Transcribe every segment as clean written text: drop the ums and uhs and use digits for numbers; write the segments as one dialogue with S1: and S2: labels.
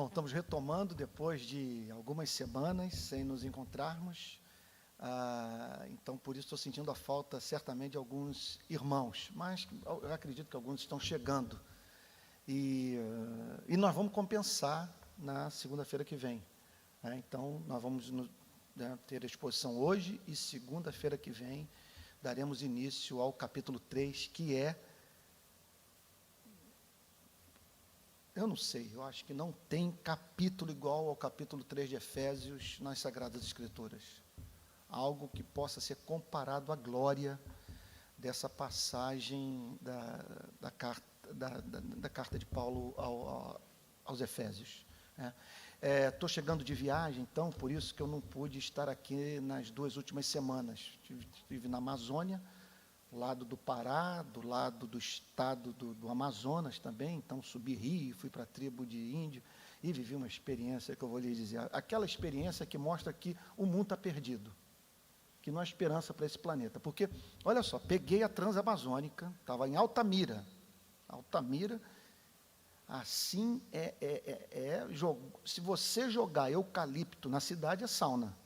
S1: Bom, estamos retomando depois de algumas semanas sem nos encontrarmos. Então, por isso estou sentindo a falta, certamente, de alguns irmãos, mas eu acredito que alguns estão chegando. E nós vamos compensar na segunda-feira que vem. Então, nós vamos ter a exposição hoje e segunda-feira que vem daremos início ao capítulo 3, que é... Eu não sei, eu acho que não tem capítulo igual ao capítulo 3 de Efésios nas Sagradas Escrituras. Algo que possa ser comparado à glória dessa passagem da carta de Paulo aos Efésios. Estou chegando de viagem, então, por isso que eu não pude estar aqui nas 2 últimas semanas. Estive na Amazônia, lado do Pará, do lado do estado do Amazonas também, então subi rio, fui para a tribo de índio e vivi uma experiência que eu vou lhe dizer, aquela experiência que mostra que o mundo está perdido, que não há esperança para esse planeta, porque, olha só, peguei a Transamazônica, estava em Altamira, assim se você jogar eucalipto na cidade, é sauna.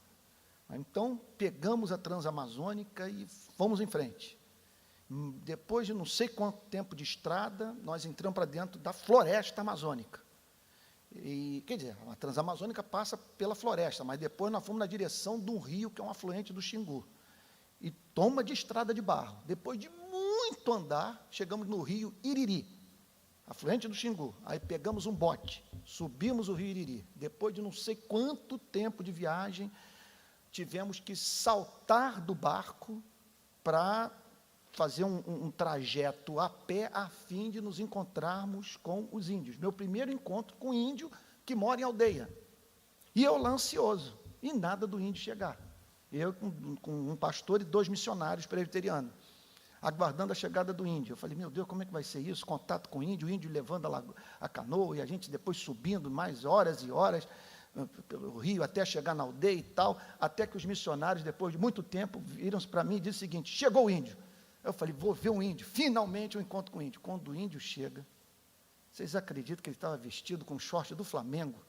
S1: Então, pegamos a Transamazônica e fomos em frente. Depois de não sei quanto tempo de estrada, nós entramos para dentro da floresta amazônica. E, quer dizer, a Transamazônica passa pela floresta, mas depois nós fomos na direção de um rio, que é um afluente do Xingu. E toma de estrada de barro. Depois de muito andar, chegamos no rio Iriri, afluente do Xingu. Aí pegamos um bote, subimos o rio Iriri. Depois de não sei quanto tempo de viagem, tivemos que saltar do barco para fazer um trajeto a pé, a fim de nos encontrarmos com os índios. Meu primeiro encontro com índio que mora em aldeia. E eu lá ansioso, e nada do índio chegar. Eu com um pastor e 2 missionários presbiterianos, aguardando a chegada do índio. Eu falei, meu Deus, como é que vai ser isso? Contato com o índio levando a canoa, e a gente depois subindo mais horas e horas pelo rio, até chegar na aldeia e tal, até que os missionários, depois de muito tempo, viram-se para mim e disseram o seguinte, chegou o índio. Eu falei, vou ver o índio, finalmente eu encontro com o índio. Quando o índio chega, vocês acreditam que ele estava vestido com short do Flamengo?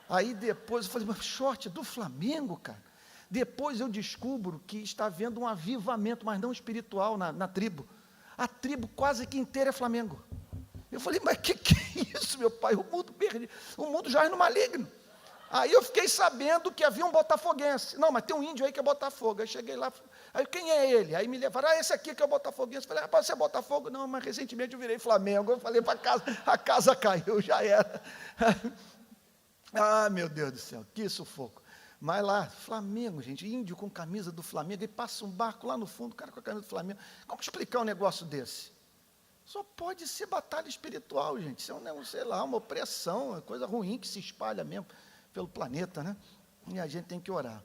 S1: Aí depois eu falei, mas short do Flamengo, cara? Depois eu descubro que está havendo um avivamento, mas não espiritual na tribo. A tribo quase que inteira é Flamengo. Eu falei, mas que é isso, meu pai? O mundo perdido, o mundo já é no maligno. Aí eu fiquei sabendo que havia um botafoguense. Não, mas tem um índio aí que é Botafogo. Aí cheguei lá, aí quem é ele? Aí me levaram, esse aqui que é o botafoguense. Eu falei, rapaz, você é Botafogo? Não, mas recentemente eu virei Flamengo. Eu falei para casa, a casa caiu, já era. Meu Deus do céu, que sufoco. Mas lá, Flamengo, gente, índio com camisa do Flamengo, e passa um barco lá no fundo, o cara com a camisa do Flamengo. Como explicar um negócio desse? Só pode ser batalha espiritual, gente. Isso é sei lá, uma opressão, uma coisa ruim que se espalha mesmo pelo planeta, né? E a gente tem que orar.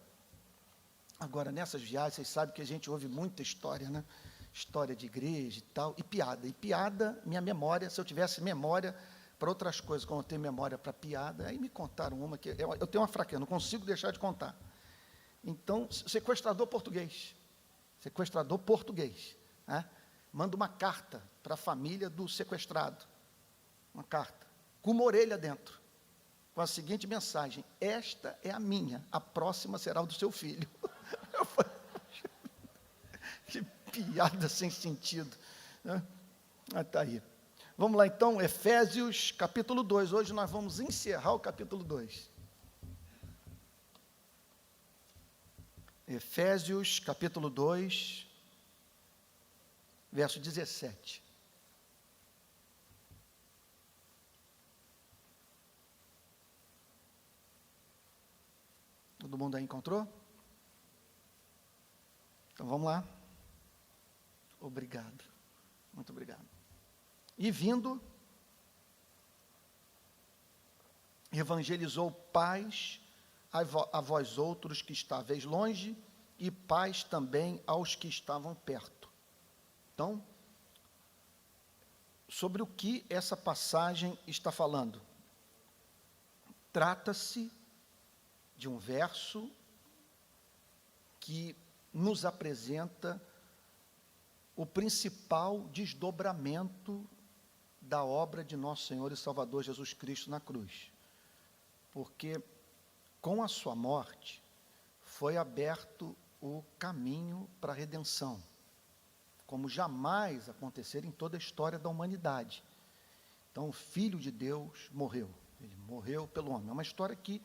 S1: Agora, nessas viagens, vocês sabem que a gente ouve muita história, né? História de igreja e tal, e piada, minha memória, se eu tivesse memória para outras coisas, como eu tenho memória para piada, aí me contaram uma que eu tenho uma fraqueza, não consigo deixar de contar. Então, sequestrador português, né? Manda uma carta para a família do sequestrado, uma carta, com uma orelha dentro, com a seguinte mensagem, esta é a minha, a próxima será o do seu filho. Eu falei, que piada sem sentido, né? Está aí. Vamos lá então, Efésios capítulo 2, hoje nós vamos encerrar o capítulo 2. Efésios capítulo 2, verso 17. Todo mundo aí encontrou? Então vamos lá. Obrigado. Muito obrigado. E vindo, evangelizou paz a vós outros que estáveis longe, e paz também aos que estavam perto. Então, sobre o que essa passagem está falando? Trata-se de um verso que nos apresenta o principal desdobramento da obra de nosso Senhor e Salvador Jesus Cristo na cruz. Porque com a sua morte foi aberto o caminho para a redenção, como jamais acontecer em toda a história da humanidade. Então, o Filho de Deus morreu, ele morreu pelo homem. É uma história que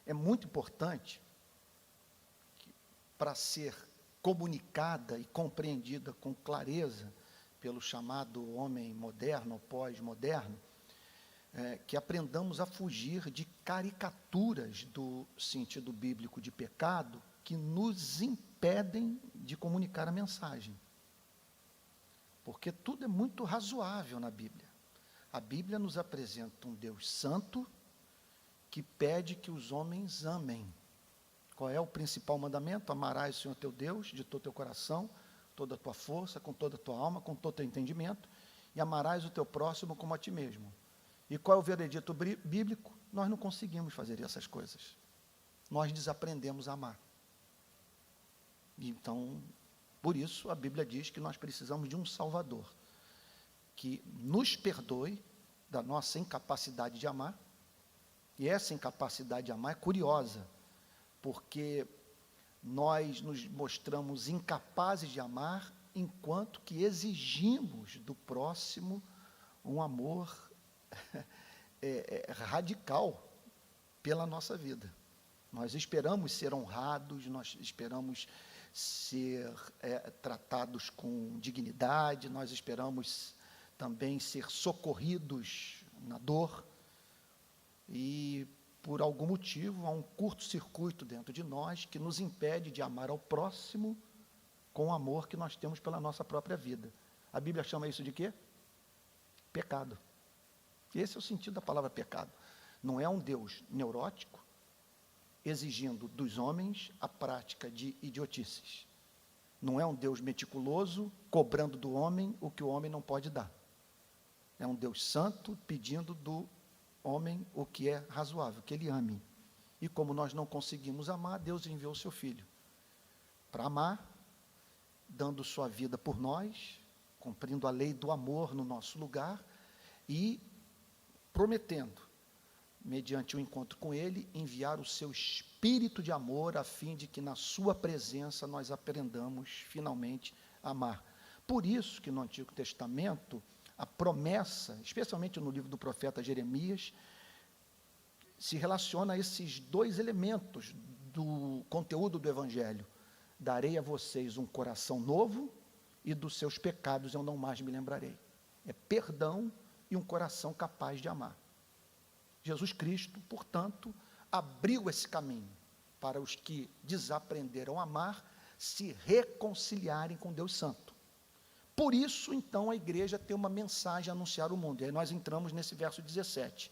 S1: é muito importante para ser comunicada e compreendida com clareza pelo chamado homem moderno ou pós-moderno, que aprendamos a fugir de caricaturas do sentido bíblico de pecado que nos impedem de comunicar a mensagem. Porque tudo é muito razoável na Bíblia. A Bíblia nos apresenta um Deus santo que pede que os homens amem. Qual é o principal mandamento? Amarás o Senhor teu Deus de todo o teu coração, toda a tua força, com toda a tua alma, com todo o teu entendimento, e amarás o teu próximo como a ti mesmo. E qual é o veredito bíblico? Nós não conseguimos fazer essas coisas. Nós desaprendemos a amar. Então, por isso, a Bíblia diz que nós precisamos de um Salvador, que nos perdoe da nossa incapacidade de amar. E essa incapacidade de amar é curiosa, porque nós nos mostramos incapazes de amar enquanto que exigimos do próximo um amor radical pela nossa vida. Nós esperamos ser honrados, nós esperamos ser tratados com dignidade, nós esperamos também ser socorridos na dor, e por algum motivo há um curto-circuito dentro de nós que nos impede de amar ao próximo com o amor que nós temos pela nossa própria vida. A Bíblia chama isso de quê? Pecado. Esse é o sentido da palavra pecado. Não é um Deus neurótico, exigindo dos homens a prática de idiotices. Não é um Deus meticuloso, cobrando do homem o que o homem não pode dar. É um Deus santo, pedindo do homem o que é razoável, que ele ame. E como nós não conseguimos amar, Deus enviou o seu Filho para amar, dando sua vida por nós, cumprindo a lei do amor no nosso lugar e prometendo, mediante o encontro com ele, enviar o seu Espírito de amor, a fim de que na sua presença nós aprendamos finalmente a amar. Por isso que no Antigo Testamento, a promessa, especialmente no livro do profeta Jeremias, se relaciona a esses dois elementos do conteúdo do Evangelho. Darei a vocês um coração novo e dos seus pecados eu não mais me lembrarei. É perdão e um coração capaz de amar. Jesus Cristo, portanto, abriu esse caminho para os que desaprenderam a amar se reconciliarem com Deus Santo. Por isso, então, a igreja tem uma mensagem a anunciar ao mundo. E aí nós entramos nesse verso 17.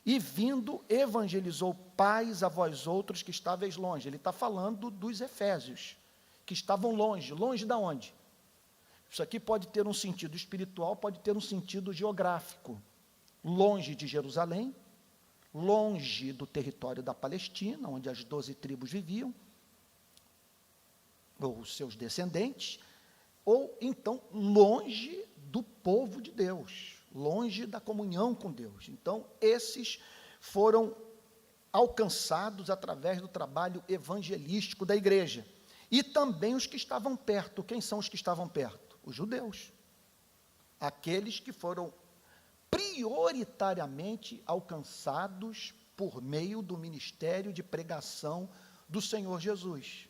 S1: E vindo, evangelizou pais a vós outros que estáveis longe. Ele está falando dos efésios, que estavam longe. Longe de onde? Isso aqui pode ter um sentido espiritual, pode ter um sentido geográfico. Longe de Jerusalém, longe do território da Palestina, onde as 12 tribos viviam, ou seus descendentes, ou então longe do povo de Deus, longe da comunhão com Deus. Então, esses foram alcançados através do trabalho evangelístico da igreja. E também os que estavam perto. Quem são os que estavam perto? Os judeus. Aqueles que foram prioritariamente alcançados por meio do ministério de pregação do Senhor Jesus.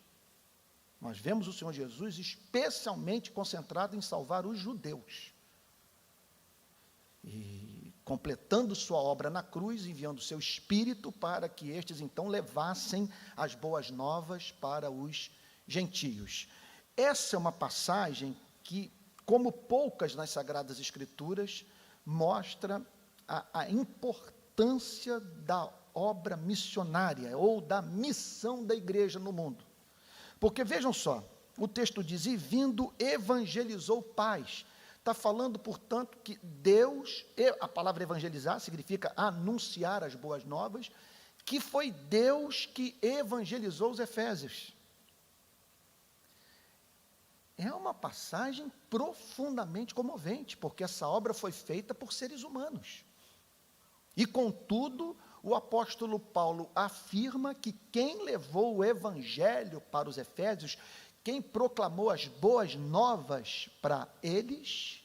S1: Nós vemos o Senhor Jesus especialmente concentrado em salvar os judeus. E completando sua obra na cruz, enviando seu Espírito para que estes então levassem as boas novas para os gentios. Essa é uma passagem que, como poucas nas Sagradas Escrituras, mostra a importância da obra missionária ou da missão da igreja no mundo. Porque vejam só, o texto diz, e vindo evangelizou pais. Está falando, portanto, que Deus, a palavra evangelizar significa anunciar as boas novas, que foi Deus que evangelizou os efésios. É uma passagem profundamente comovente, porque essa obra foi feita por seres humanos. E, contudo, o apóstolo Paulo afirma que quem levou o evangelho para os efésios, quem proclamou as boas novas para eles,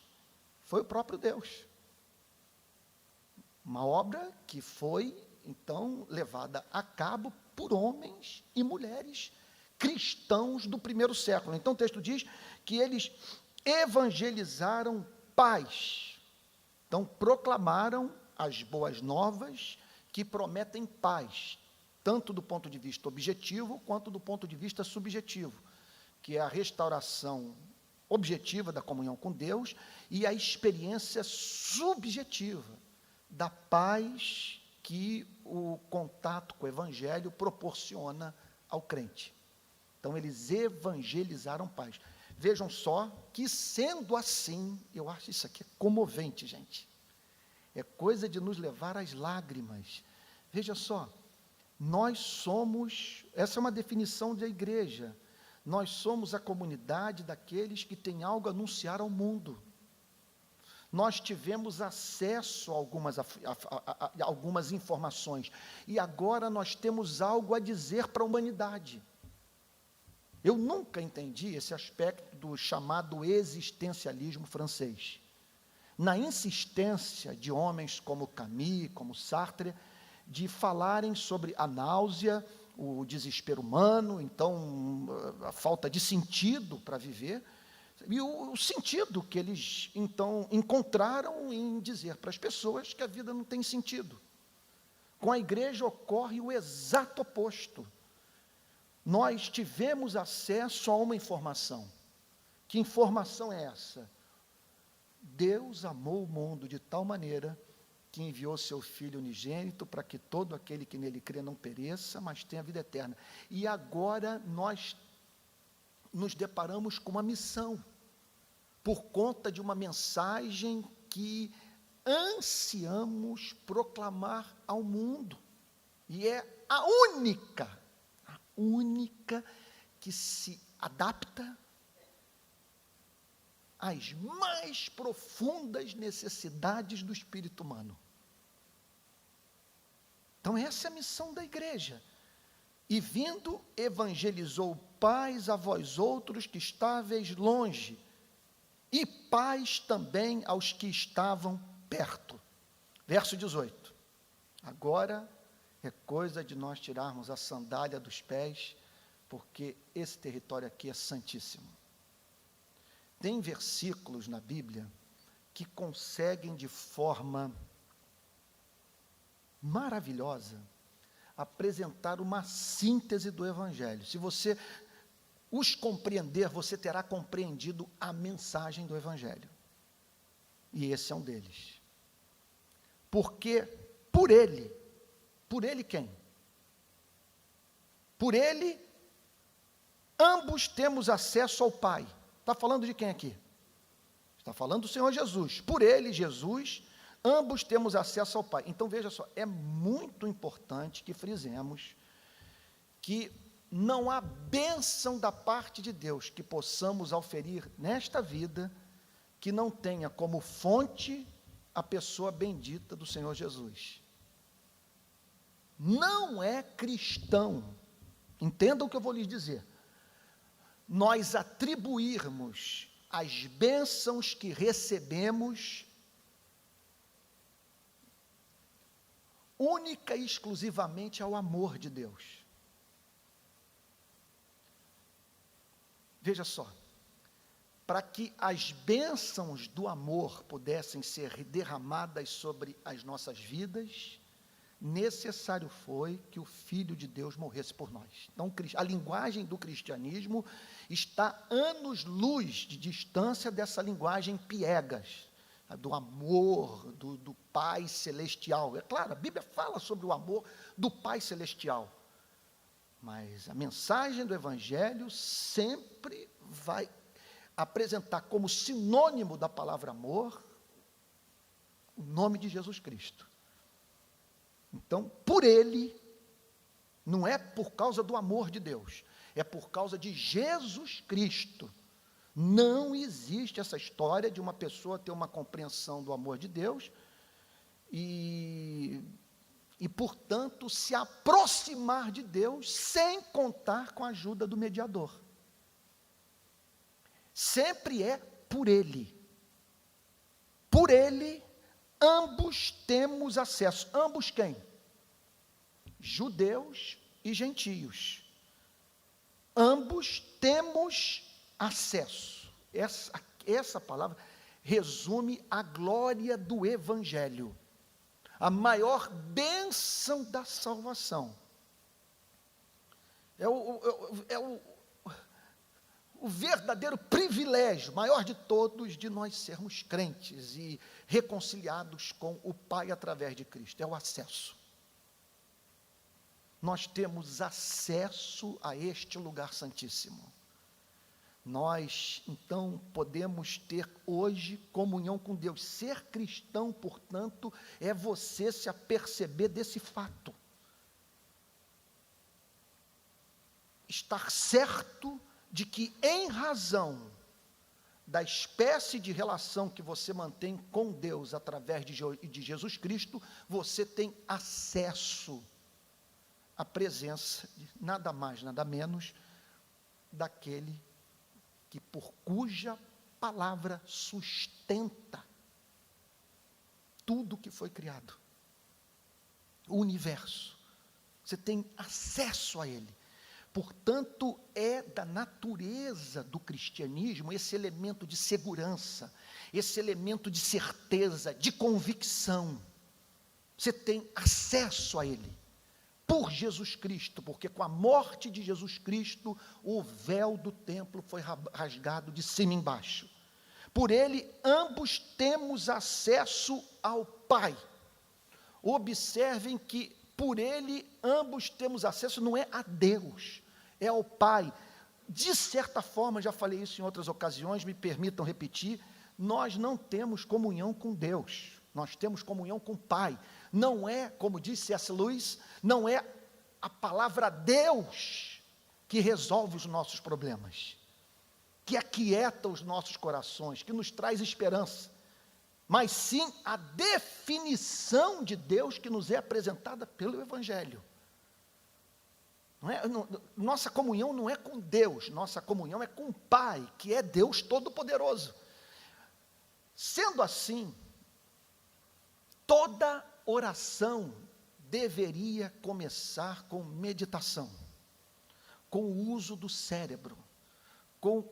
S1: foi o próprio Deus. Uma obra que foi, então, levada a cabo por homens e mulheres cristãos do primeiro século. Então, o texto diz que eles evangelizaram paz. Então, proclamaram as boas novas que prometem paz, tanto do ponto de vista objetivo, quanto do ponto de vista subjetivo, que é a restauração objetiva da comunhão com Deus e a experiência subjetiva da paz que o contato com o evangelho proporciona ao crente. Então, eles evangelizaram paz. Vejam só que, sendo assim, eu acho isso aqui comovente, gente. É coisa de nos levar às lágrimas. Veja só, nós somos, essa é uma definição da igreja, nós somos a comunidade daqueles que têm algo a anunciar ao mundo. Nós tivemos acesso a algumas informações, e agora nós temos algo a dizer para a humanidade. Eu nunca entendi esse aspecto do chamado existencialismo francês. Na insistência de homens como Camus, como Sartre, de falarem sobre a náusea, o desespero humano, então a falta de sentido para viver, e o sentido que eles, então, encontraram em dizer para as pessoas que a vida não tem sentido. Com a igreja ocorre o exato oposto. Nós tivemos acesso a uma informação. Que informação é essa? Deus amou o mundo de tal maneira que enviou seu Filho unigênito para que todo aquele que nele crê não pereça, mas tenha vida eterna. E agora nós nos deparamos com uma missão, por conta de uma mensagem que ansiamos proclamar ao mundo, e é a única que se adapta às mais profundas necessidades do espírito humano. Então, essa é a missão da igreja. E vindo, evangelizou paz a vós outros que estáveis longe, e paz também aos que estavam perto. Verso 18. Agora é coisa de nós tirarmos a sandália dos pés, porque esse território aqui é santíssimo. Tem versículos na Bíblia que conseguem de forma maravilhosa apresentar uma síntese do Evangelho. Se você os compreender, você terá compreendido a mensagem do Evangelho. E esse é um deles. Porque por ele quem? Por ele, ambos temos acesso ao Pai. Está falando de quem aqui? Está falando do Senhor Jesus. Por ele, Jesus, ambos temos acesso ao Pai. Então, veja só, é muito importante que frisemos que não há bênção da parte de Deus que possamos auferir nesta vida que não tenha como fonte a pessoa bendita do Senhor Jesus. Não é cristão, entendam o que eu vou lhes dizer, nós atribuirmos as bênçãos que recebemos única e exclusivamente ao amor de Deus. Veja só, para que as bênçãos do amor pudessem ser derramadas sobre as nossas vidas, necessário foi que o Filho de Deus morresse por nós. Então, a linguagem do cristianismo está anos-luz de distância dessa linguagem piegas, do amor, do Pai Celestial. É claro, a Bíblia fala sobre o amor do Pai Celestial, mas a mensagem do Evangelho sempre vai apresentar como sinônimo da palavra amor o nome de Jesus Cristo. Então, por ele, não é por causa do amor de Deus, é por causa de Jesus Cristo. Não existe essa história de uma pessoa ter uma compreensão do amor de Deus e e, portanto, se aproximar de Deus sem contar com a ajuda do mediador. Sempre é por Ele. Por Ele, ambos temos acesso. Ambos quem? Judeus e gentios. Ambos temos acesso. Essa palavra resume a glória do Evangelho. A maior bênção da salvação. É o verdadeiro privilégio, maior de todos, de nós sermos crentes e reconciliados com o Pai através de Cristo. É o acesso. Nós temos acesso a este lugar santíssimo. Nós, então, podemos ter hoje comunhão com Deus. Ser cristão, portanto, é você se aperceber desse fato. Estar certo de que, em razão da espécie de relação que você mantém com Deus através de Jesus Cristo, você tem acesso à presença de nada mais, nada menos daquele que por cuja palavra sustenta tudo que foi criado, o universo. Você tem acesso a Ele. Portanto, é da natureza do cristianismo esse elemento de segurança, esse elemento de certeza, de convicção. Você tem acesso a Ele, por Jesus Cristo, porque com a morte de Jesus Cristo, o véu do templo foi rasgado de cima embaixo. Por Ele, ambos temos acesso ao Pai. Observem que por Ele, ambos temos acesso, não é a Deus, é ao Pai. De certa forma, já falei isso em outras ocasiões, me permitam repetir, nós não temos comunhão com Deus, nós temos comunhão com o Pai. Não é, como disse C.S. Lewis, não é a palavra Deus que resolve os nossos problemas, que aquieta os nossos corações, que nos traz esperança, mas sim a definição de Deus que nos é apresentada pelo Evangelho. Nossa comunhão não é com Deus, nossa comunhão é com o Pai, que é Deus Todo-Poderoso. Sendo assim, toda oração deveria começar com meditação, com o uso do cérebro, com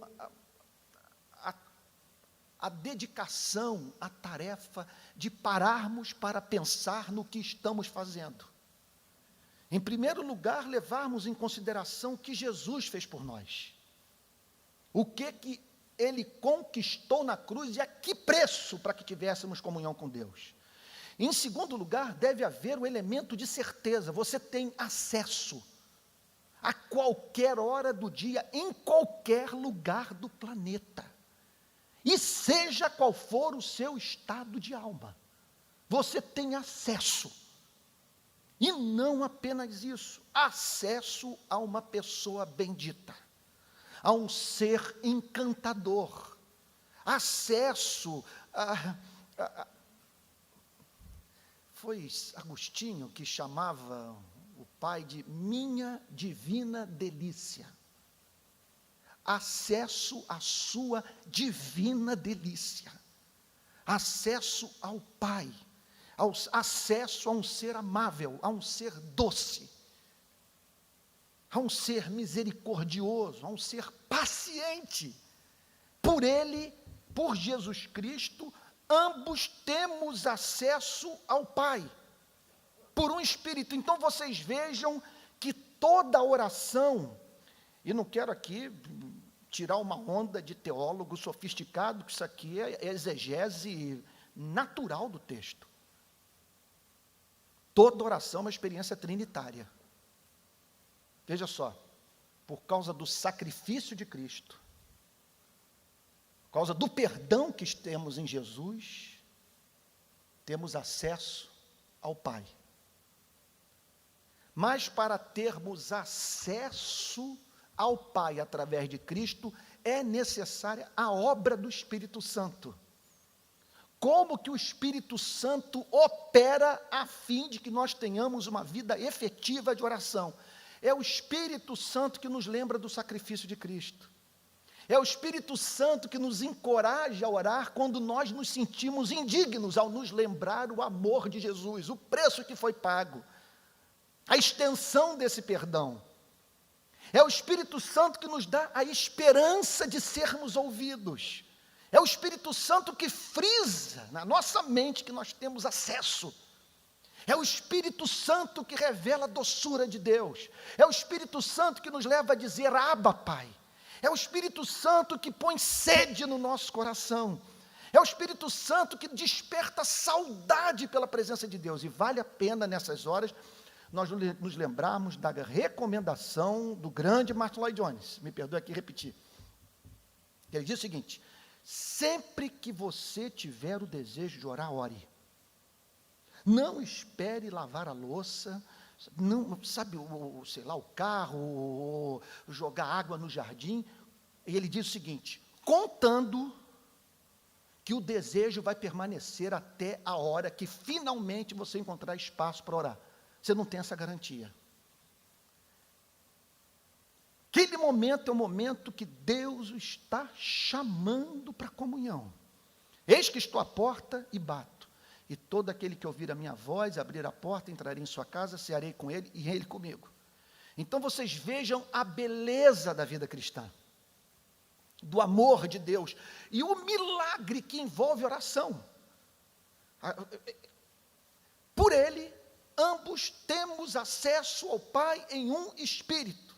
S1: a dedicação à tarefa de pararmos para pensar no que estamos fazendo. Em primeiro lugar, levarmos em consideração o que Jesus fez por nós. O que Ele conquistou na cruz e a que preço para que tivéssemos comunhão com Deus. Em segundo lugar, deve haver o elemento de certeza. Você tem acesso a qualquer hora do dia, em qualquer lugar do planeta. E seja qual for o seu estado de alma, você tem acesso. E não apenas isso, acesso a uma pessoa bendita, a um ser encantador, acesso foi Agostinho que chamava o Pai de minha divina delícia. Acesso à sua divina delícia, acesso ao Pai, acesso a um ser amável, a um ser doce, a um ser misericordioso, a um ser paciente. Por Ele, por Jesus Cristo, ambos temos acesso ao Pai, por um Espírito. Então vocês vejam que toda oração, e não quero aqui tirar uma onda de teólogo sofisticado, que isso aqui é exegese natural do texto. Toda oração é uma experiência trinitária. Veja só, por causa do sacrifício de Cristo, por causa do perdão que temos em Jesus, temos acesso ao Pai. Mas para termos acesso ao Pai através de Cristo, é necessária a obra do Espírito Santo. como que o Espírito Santo opera a fim de que nós tenhamos uma vida efetiva de oração. É o Espírito Santo que nos lembra do sacrifício de Cristo. É o Espírito Santo que nos encoraja a orar quando nós nos sentimos indignos, ao nos lembrar o amor de Jesus, o preço que foi pago, a extensão desse perdão. É o Espírito Santo que nos dá a esperança de sermos ouvidos. É o Espírito Santo que frisa na nossa mente que nós temos acesso. É o Espírito Santo que revela a doçura de Deus. É o Espírito Santo que nos leva a dizer, Abba, Pai. É o Espírito Santo que põe sede no nosso coração. É o Espírito Santo que desperta saudade pela presença de Deus. E vale a pena nessas horas nós nos lembrarmos da recomendação do grande Martin Lloyd Jones. Me perdoe aqui repetir. Ele diz o seguinte: sempre que você tiver o desejo de orar, ore. Não espere lavar a louça, não, sabe, sei lá, o carro, jogar água no jardim. E ele diz o seguinte: contando que o desejo vai permanecer até a hora que finalmente você encontrar espaço para orar. Você não tem essa garantia. Aquele momento é o momento que Deus o está chamando para a comunhão. Eis que estou à porta e bato. E todo aquele que ouvir a minha voz, abrir a porta, entrarei em sua casa, cearei com ele e ele comigo. Então vocês vejam a beleza da vida cristã, do amor de Deus e o milagre que envolve oração. Por ele, ambos temos acesso ao Pai em um Espírito.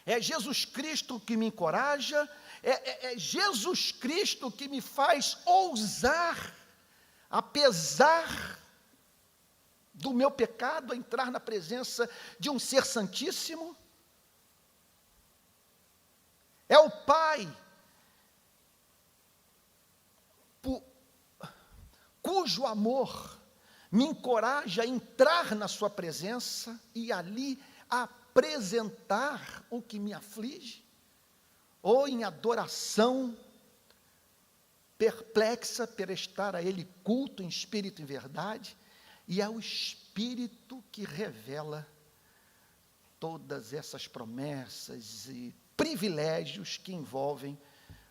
S1: É Jesus Cristo que me encoraja, é Jesus Cristo que me faz ousar, apesar do meu pecado, a entrar na presença de um ser santíssimo. É o Pai cujo amor me encoraja a entrar na sua presença e ali apresentar o que me aflige, ou em adoração perplexa, prestar a Ele culto em espírito e verdade, e é o Espírito que revela todas essas promessas e privilégios que envolvem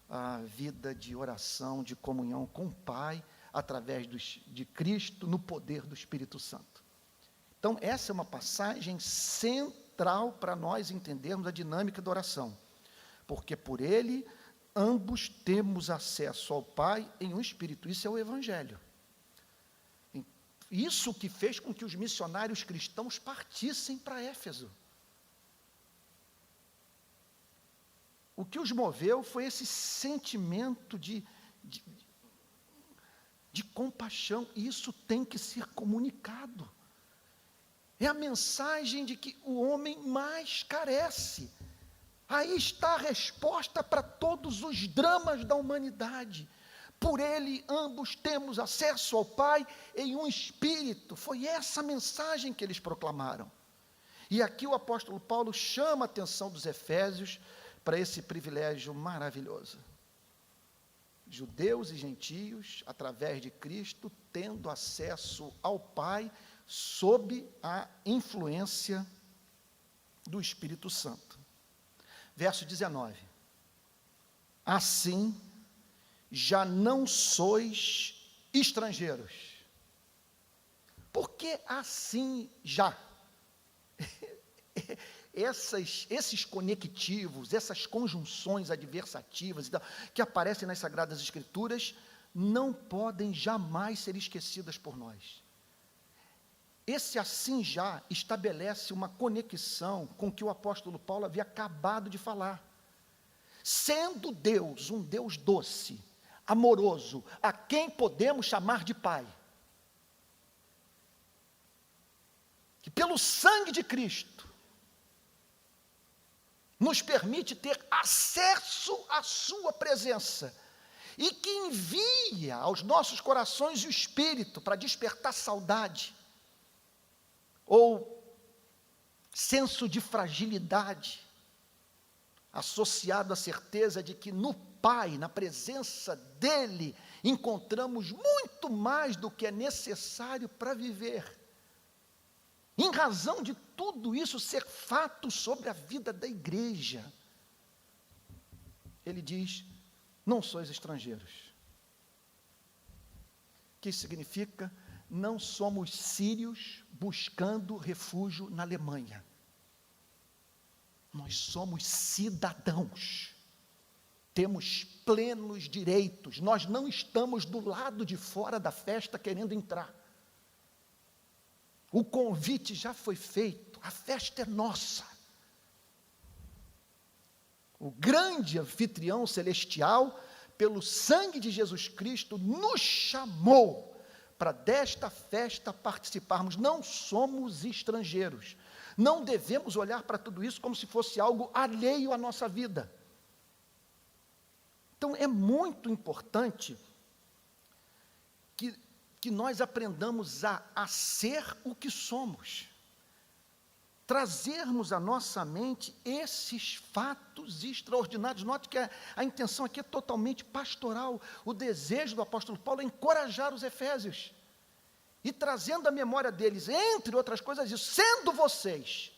S1: a vida de oração, de comunhão com o Pai, através de Cristo, no poder do Espírito Santo. Então, essa é uma passagem central para nós entendermos a dinâmica da oração, porque por Ele, ambos temos acesso ao Pai em um Espírito. Isso é o Evangelho. Isso que fez com que os missionários cristãos partissem para Éfeso. O que os moveu foi esse sentimento de compaixão, e isso tem que ser comunicado. É a mensagem de que o homem mais carece. Aí está a resposta para todos os dramas da humanidade. Por ele, ambos temos acesso ao Pai em um Espírito. Foi essa mensagem que eles proclamaram. E aqui o apóstolo Paulo chama a atenção dos efésios para esse privilégio maravilhoso. Judeus e gentios, através de Cristo, tendo acesso ao Pai, sob a influência do Espírito Santo. Verso 19. Assim, já não sois estrangeiros. Por que assim já? Esses conectivos, essas conjunções adversativas que aparecem nas Sagradas Escrituras, não podem jamais ser esquecidas por nós. Esse assim já estabelece uma conexão com o que o apóstolo Paulo havia acabado de falar. Sendo Deus um Deus doce, amoroso, a quem podemos chamar de Pai, que pelo sangue de Cristo nos permite ter acesso à sua presença, e que envia aos nossos corações o Espírito para despertar saudade, ou senso de fragilidade, associado à certeza de que no Pai, na presença dEle, encontramos muito mais do que é necessário para viver. Em razão de tudo isso ser fato sobre a vida da igreja, ele diz: não sois estrangeiros. Que significa: não somos sírios buscando refúgio na Alemanha. Nós somos cidadãos. Temos plenos direitos. Nós não estamos do lado de fora da festa querendo entrar. O convite já foi feito, a festa é nossa. O grande anfitrião celestial, pelo sangue de Jesus Cristo, nos chamou para desta festa participarmos. Não somos estrangeiros. Não devemos olhar para tudo isso como se fosse algo alheio à nossa vida. Então, é muito importante que nós aprendamos a ser o que somos. Trazermos à nossa mente esses fatos extraordinários. Note que a intenção aqui é totalmente pastoral. O desejo do apóstolo Paulo é encorajar os efésios. E trazendo à memória deles, entre outras coisas, isso, sendo vocês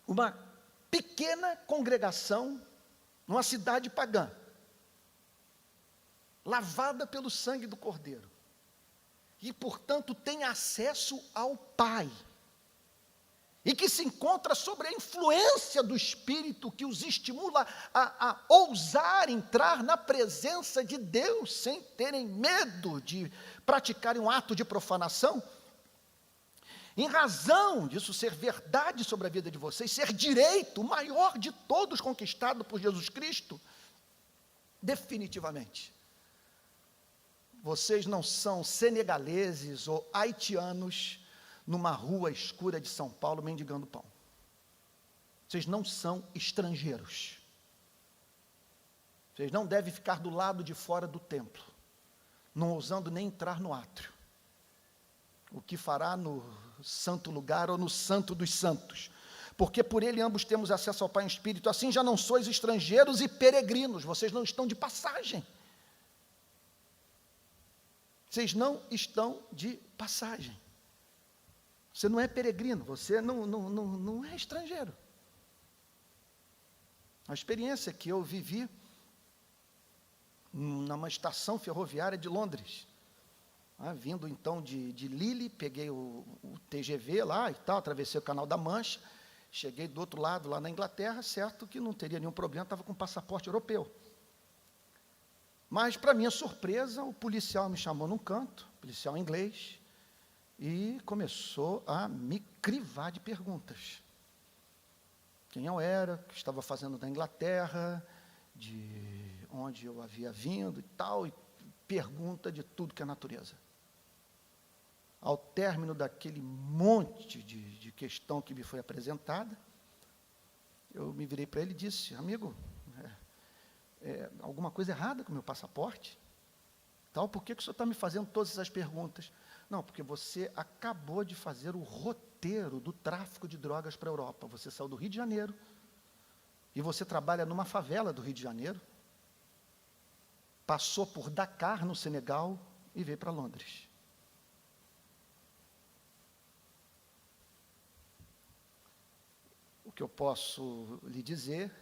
S1: uma pequena congregação numa cidade pagã, lavada pelo sangue do Cordeiro, e, portanto, tem acesso ao Pai, e que se encontra sobre a influência do Espírito, que os estimula a ousar entrar na presença de Deus, sem terem medo de praticarem um ato de profanação. Em razão disso ser verdade sobre a vida de vocês, ser direito, o maior de todos conquistado por Jesus Cristo, definitivamente, vocês não são senegaleses ou haitianos numa rua escura de São Paulo mendigando pão. Vocês não são estrangeiros. Vocês não devem ficar do lado de fora do templo, não ousando nem entrar no átrio. O que fará no santo lugar ou no santo dos santos? Porque por ele ambos temos acesso ao Pai em Espírito. Assim já não sois estrangeiros e peregrinos. Vocês não estão de passagem. Vocês não estão de passagem. Você não é peregrino, você não é estrangeiro. A experiência que eu vivi numa estação ferroviária de Londres, vindo então de Lille, peguei o TGV lá e tal, atravessei o Canal da Mancha, cheguei do outro lado, lá na Inglaterra, certo que não teria nenhum problema, estava com passaporte europeu. Mas, para minha surpresa, o policial me chamou num canto, policial inglês, e começou a me crivar de perguntas. Quem eu era, o que estava fazendo na Inglaterra, de onde eu havia vindo e tal, e pergunta de tudo que é natureza. Ao término daquele monte de questão que me foi apresentada, eu me virei para ele e disse: amigo, alguma coisa errada com o meu passaporte? Tal, por que o senhor está me fazendo todas essas perguntas? Não, porque você acabou de fazer o roteiro do tráfico de drogas para a Europa. Você saiu do Rio de Janeiro, e você trabalha numa favela do Rio de Janeiro, passou por Dakar, no Senegal, e veio para Londres. O que eu posso lhe dizer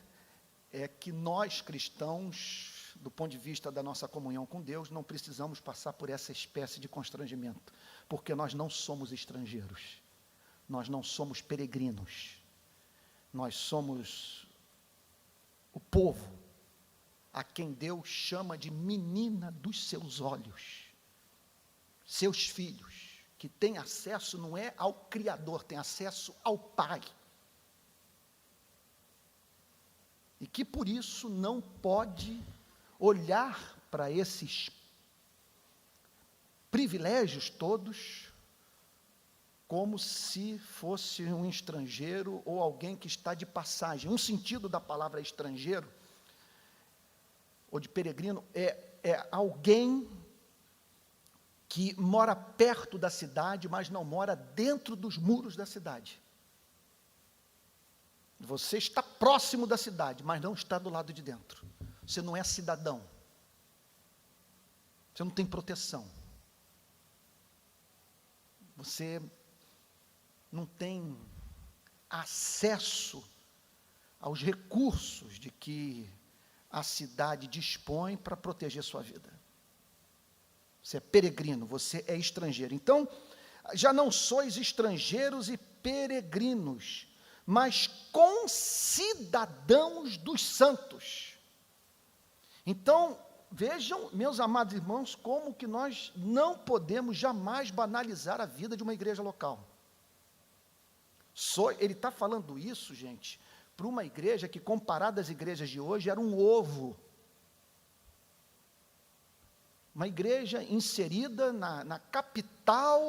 S1: é que nós, cristãos, do ponto de vista da nossa comunhão com Deus, não precisamos passar por essa espécie de constrangimento, porque nós não somos estrangeiros, nós não somos peregrinos, nós somos o povo a quem Deus chama de menina dos seus olhos, seus filhos, que têm acesso não é ao Criador, tem acesso ao Pai. E que por isso não pode olhar para esses privilégios todos como se fosse um estrangeiro ou alguém que está de passagem. Um sentido da palavra estrangeiro ou de peregrino é alguém que mora perto da cidade, mas não mora dentro dos muros da cidade. Você está próximo da cidade, mas não está do lado de dentro. Você não é cidadão. Você não tem proteção. Você não tem acesso aos recursos de que a cidade dispõe para proteger sua vida. Você é peregrino, você é estrangeiro. Então, já não sois estrangeiros e peregrinos, mas concidadãos dos santos. Então, vejam, meus amados irmãos, como que nós não podemos jamais banalizar a vida de uma igreja local. Ele está falando isso, gente, para uma igreja que, comparada às igrejas de hoje, era um ovo. Uma igreja inserida na capital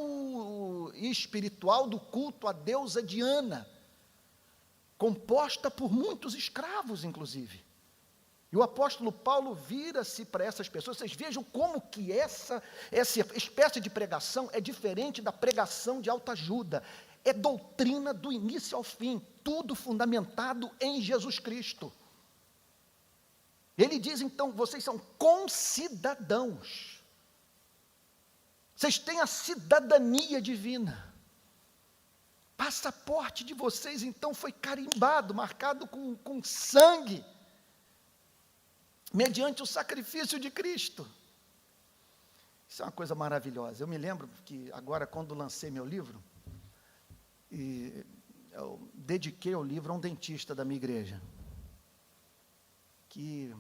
S1: espiritual do culto à deusa Diana, composta por muitos escravos, inclusive. E o apóstolo Paulo vira-se para essas pessoas. Vocês vejam como que essa espécie de pregação é diferente da pregação de autoajuda. É doutrina do início ao fim, tudo fundamentado em Jesus Cristo. Ele diz, então, vocês são concidadãos. Vocês têm a cidadania divina. Passaporte de vocês, então, foi carimbado, marcado com sangue, mediante o sacrifício de Cristo. Isso é uma coisa maravilhosa. Eu me lembro que agora, quando lancei meu livro, eu dediquei o livro a um dentista da minha igreja, que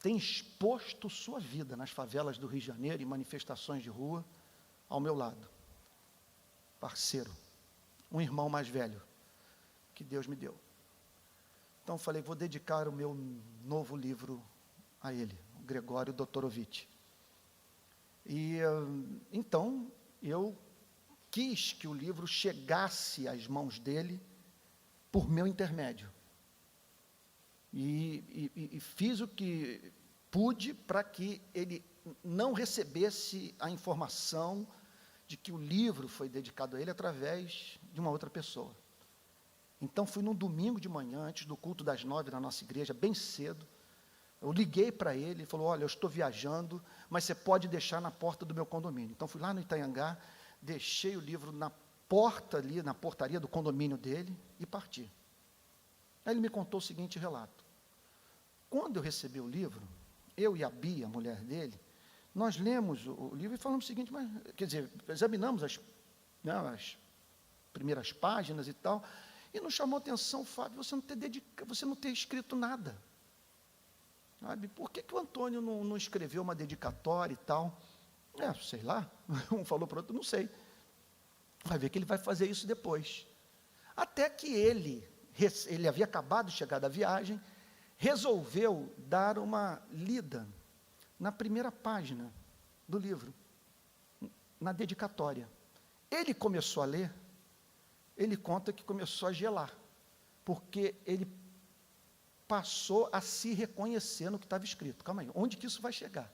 S1: tem exposto sua vida nas favelas do Rio de Janeiro, em manifestações de rua, ao meu lado. Parceiro, um irmão mais velho, que Deus me deu. Então, falei, vou dedicar o meu novo livro a ele, o Gregório Dotorovitch. E, então, eu quis que o livro chegasse às mãos dele por meu intermédio. E fiz o que pude para que ele não recebesse a informação de que o livro foi dedicado a ele através de uma outra pessoa. Então, fui num domingo de manhã, antes do culto das 9 na nossa igreja, bem cedo. Eu liguei para ele, ele falou, olha, eu estou viajando, mas você pode deixar na porta do meu condomínio. Então, fui lá no Itanhangá, deixei o livro na porta ali, na portaria do condomínio dele, e parti. Aí ele me contou o seguinte relato. Quando eu recebi o livro, eu e a Bia, a mulher dele, nós lemos o livro e falamos o seguinte, mas, quer dizer, examinamos as primeiras páginas e tal, e nos chamou a atenção o fato de você não ter escrito nada. Sabe? Por que o Antônio não escreveu uma dedicatória e tal? Sei lá, um falou para o outro, não sei. Vai ver que ele vai fazer isso depois. Até que ele havia acabado de chegar da viagem, resolveu dar uma lida na primeira página do livro, na dedicatória. Ele começou a ler, ele conta que começou a gelar, porque ele passou a se reconhecer no que estava escrito. Calma aí, onde que isso vai chegar?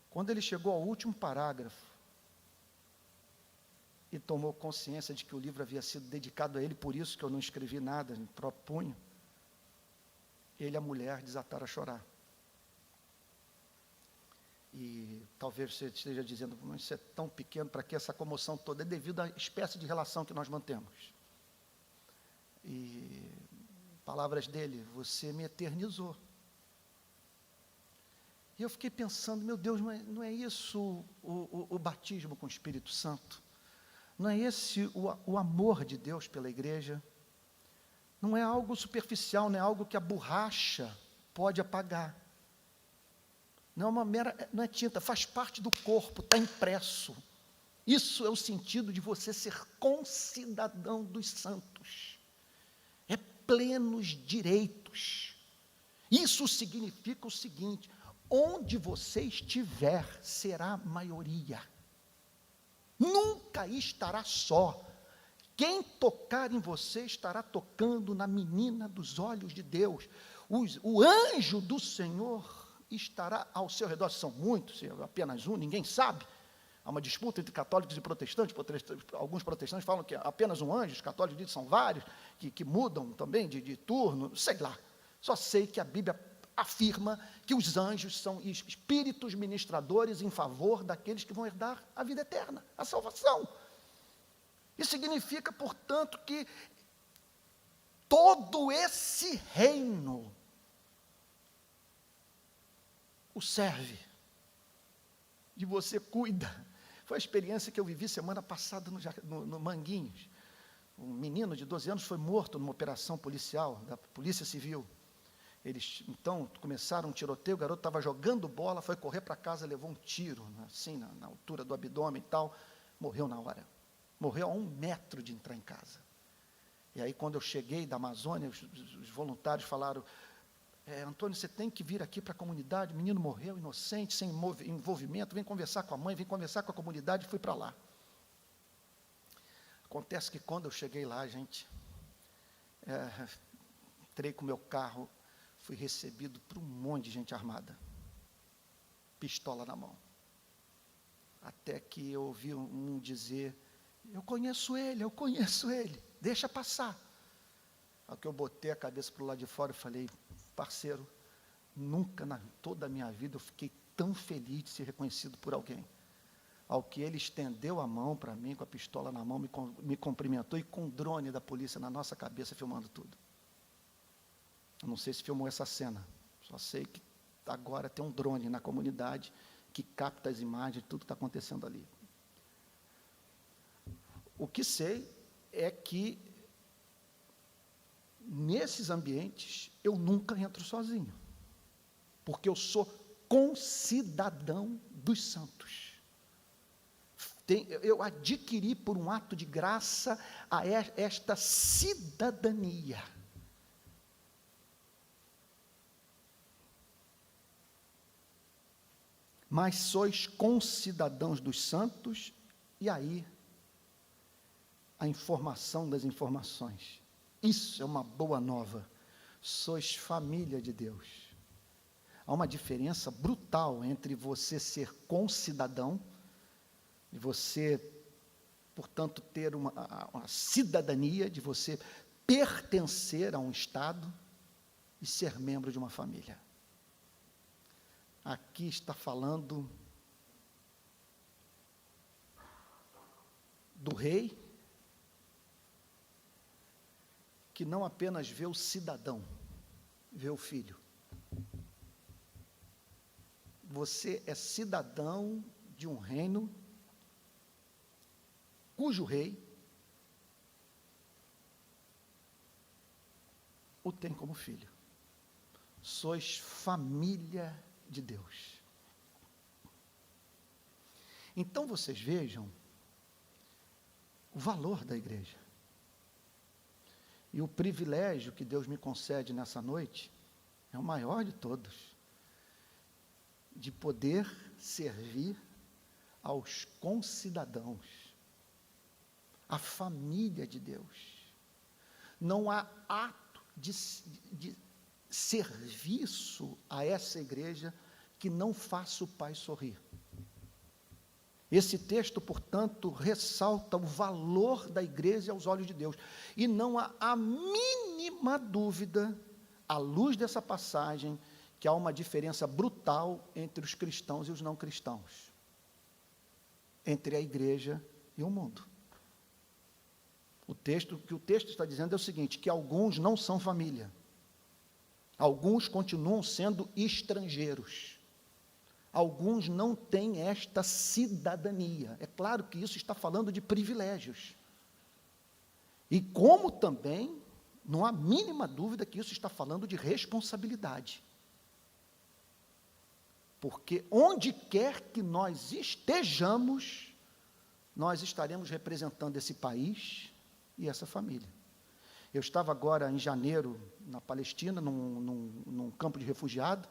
S1: Quando ele chegou ao último parágrafo, e tomou consciência de que o livro havia sido dedicado a ele, por isso que eu não escrevi nada em próprio punho, ele e a mulher desataram a chorar. E talvez você esteja dizendo, mas isso é tão pequeno, para que essa comoção toda? É devido à espécie de relação que nós mantemos. E palavras dele, você me eternizou. E eu fiquei pensando, meu Deus, não é isso o batismo com o Espírito Santo? Não é esse o amor de Deus pela igreja? Não é algo superficial, não é algo que a borracha pode apagar. Não é tinta, faz parte do corpo, está impresso. Isso é o sentido de você ser concidadão dos santos. É plenos direitos. Isso significa o seguinte, onde você estiver, será maioria. Nunca estará só. Quem tocar em você estará tocando na menina dos olhos de Deus. O anjo do Senhor estará ao seu redor. São muitos, se é apenas um, ninguém sabe. Há uma disputa entre católicos e protestantes. Alguns protestantes falam que é apenas um anjo, os católicos dizem que são vários, que mudam também de turno, sei lá. Só sei que a Bíblia afirma que os anjos são espíritos ministradores em favor daqueles que vão herdar a vida eterna, a salvação. Isso significa, portanto, que todo esse reino o serve, e você cuida. Foi a experiência que eu vivi semana passada no Manguinhos. Um menino de 12 anos foi morto numa operação policial, da Polícia Civil. Eles, então, começaram um tiroteio, o garoto estava jogando bola, foi correr para casa, levou um tiro, assim, na altura do abdômen e tal, morreu na hora. Morreu a 1 metro de entrar em casa. E aí, quando eu cheguei da Amazônia, os voluntários falaram, Antônio, você tem que vir aqui para a comunidade, o menino morreu, inocente, sem envolvimento, vem conversar com a mãe, vem conversar com a comunidade, e fui para lá. Acontece que quando eu cheguei lá, gente, entrei com o meu carro, fui recebido por um monte de gente armada, pistola na mão, até que eu ouvi um dizer, eu conheço ele, deixa passar. Ao que eu botei a cabeça para o lado de fora, eu falei, parceiro, nunca na toda a minha vida eu fiquei tão feliz de ser reconhecido por alguém. Ao que ele estendeu a mão para mim, com a pistola na mão, me cumprimentou, e com o drone da polícia na nossa cabeça, filmando tudo. Eu não sei se filmou essa cena, só sei que agora tem um drone na comunidade, que capta as imagens de tudo que está acontecendo ali. O que sei é que, nesses ambientes, eu nunca entro sozinho, porque eu sou concidadão dos santos. Eu adquiri por um ato de graça esta cidadania. Mas sois concidadãos dos santos, e aí, a informação das informações. Isso é uma boa nova. Sois família de Deus. Há uma diferença brutal entre você ser concidadão, de você, portanto, ter uma cidadania, de você pertencer a um Estado e ser membro de uma família. Aqui está falando do rei, que não apenas vê o cidadão, vê o filho. Você é cidadão de um reino cujo rei o tem como filho. Sois família de Deus. Então vocês vejam o valor da igreja. E o privilégio que Deus me concede nessa noite é o maior de todos, de poder servir aos concidadãos, à família de Deus. Não há ato de serviço a essa igreja que não faça o Pai sorrir. Esse texto, portanto, ressalta o valor da igreja aos olhos de Deus. E não há a mínima dúvida, à luz dessa passagem, que há uma diferença brutal entre os cristãos e os não cristãos, entre a igreja e o mundo. O que o texto está dizendo é o seguinte, que alguns não são família. Alguns continuam sendo estrangeiros. Alguns não têm esta cidadania. É claro que isso está falando de privilégios. E como também, não há mínima dúvida que isso está falando de responsabilidade. Porque onde quer que nós estejamos, nós estaremos representando esse país e essa família. Eu estava agora em janeiro, na Palestina, num campo de refugiado,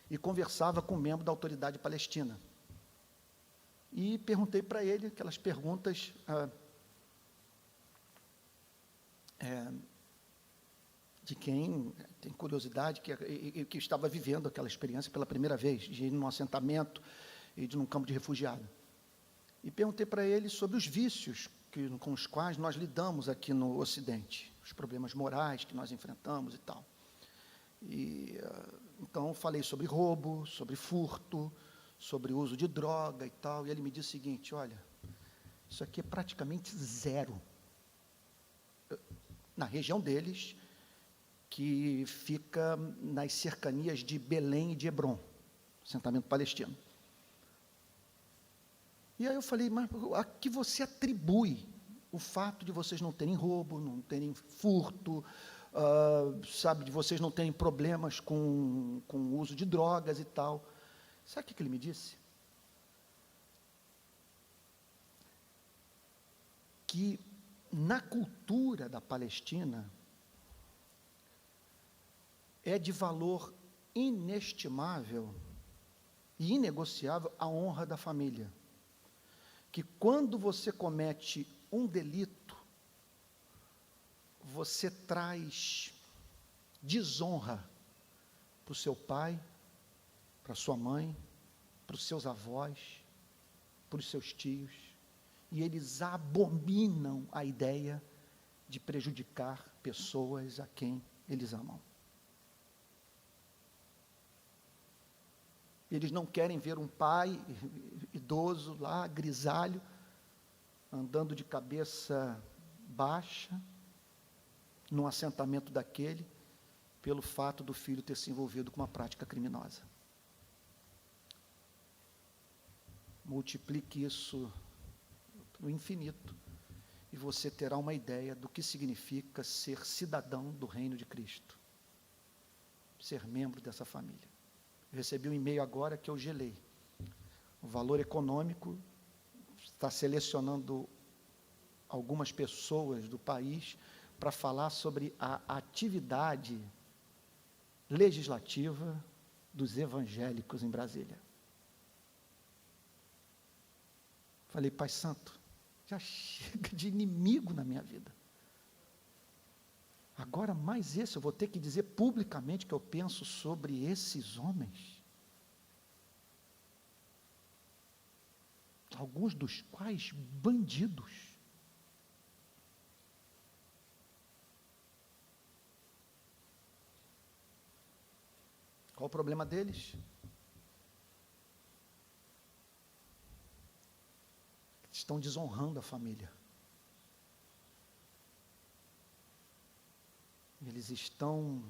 S1: e conversava com um membro da autoridade palestina. E perguntei para ele aquelas perguntas de quem tem curiosidade, que estava vivendo aquela experiência pela primeira vez, de ir num assentamento e de num campo de refugiado. E perguntei para ele sobre os vícios com os quais nós lidamos aqui no Ocidente, os problemas morais que nós enfrentamos e tal. Então, falei sobre roubo, sobre furto, sobre uso de droga e tal, e ele me disse o seguinte: olha, isso aqui é praticamente zero. Na região deles, que fica nas cercanias de Belém e de Hebrom, assentamento palestino. E aí eu falei: mas a que você atribui o fato de vocês não terem roubo, não terem furto, sabe, de vocês não terem problemas com o uso de drogas e tal? Sabe o que ele me disse? Que na cultura da Palestina é de valor inestimável e inegociável a honra da família. Que quando você comete um delito, você traz desonra para o seu pai, para a sua mãe, para os seus avós, para os seus tios, e eles abominam a ideia de prejudicar pessoas a quem eles amam. Eles não querem ver um pai idoso lá, grisalho, andando de cabeça baixa, num assentamento daquele, pelo fato do filho ter se envolvido com uma prática criminosa. Multiplique isso no infinito, e você terá uma ideia do que significa ser cidadão do reino de Cristo, ser membro dessa família. Eu recebi um e-mail agora que eu gelei. O valor econômico está selecionando algumas pessoas do país para falar sobre a atividade legislativa dos evangélicos em Brasília. Falei: Pai Santo, já chega de inimigo na minha vida. Agora, mais esse, eu vou ter que dizer publicamente que eu penso sobre esses homens, alguns dos quais bandidos. Qual o problema deles? Estão desonrando a família. Eles estão